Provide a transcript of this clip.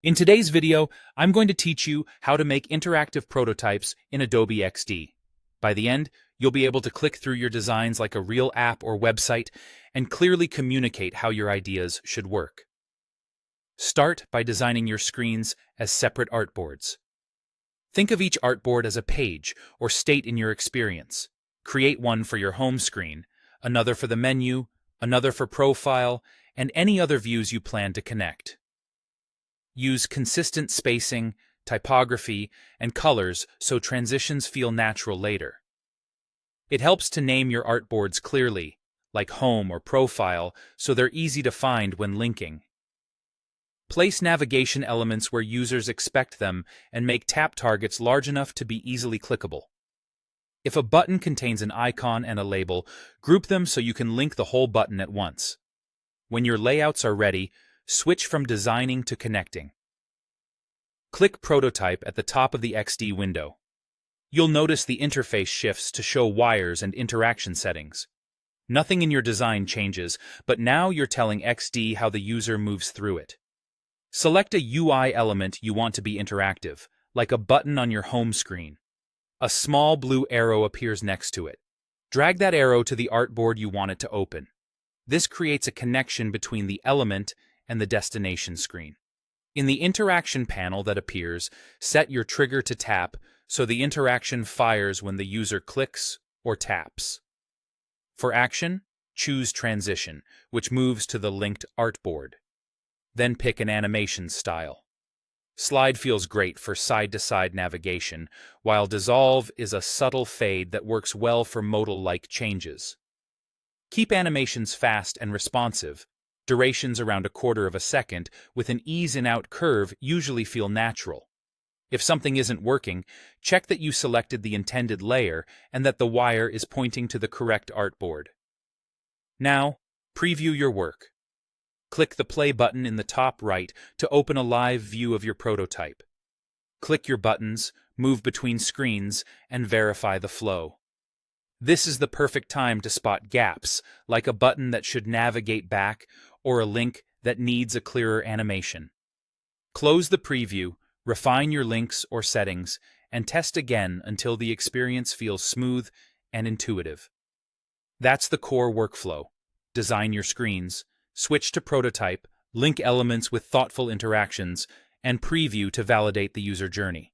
In today's video, I'm going to teach you how to make interactive prototypes in Adobe XD. By the end, you'll be able to click through your designs like a real app or website and clearly communicate how your ideas should work. Start by designing your screens as separate artboards. Think of each artboard as a page or state in your experience. Create one for your home screen, another for the menu, another for profile, and any other views you plan to connect. Use consistent spacing, typography, and colors so transitions feel natural later. It helps to name your artboards clearly, like home or profile, so they're easy to find when linking. Place navigation elements where users expect them and make tap targets large enough to be easily clickable. If a button contains an icon and a label, group them so you can link the whole button at once. When your layouts are ready, switch from designing to connecting. Click Prototype at the top of the XD window. You'll notice the interface shifts to show wires and interaction settings. Nothing in your design changes, but now you're telling XD how the user moves through it. Select a UI element you want to be interactive, like a button on your home screen. A small blue arrow appears next to it. Drag that arrow to the artboard you want it to open. This creates a connection between the element and the destination screen. In the interaction panel that appears, set your trigger to tap so the interaction fires when the user clicks or taps. For action, choose Transition, which moves to the linked artboard. Then pick an animation style. Slide feels great for side-to-side navigation, while Dissolve is a subtle fade that works well for modal-like changes. Keep animations fast and responsive. Durations around 1/4 of a second with an ease-in-out curve usually feel natural. If something isn't working, check that you selected the intended layer and that the wire is pointing to the correct artboard. Now, preview your work. Click the play button in the top right to open a live view of your prototype. Click your buttons, move between screens, and verify the flow. This is the perfect time to spot gaps, like a button that should navigate back or a link that needs a clearer animation. Close the preview, refine your links or settings, and test again until the experience feels smooth and intuitive. That's the core workflow. Design your screens, switch to prototype, link elements with thoughtful interactions, and preview to validate the user journey.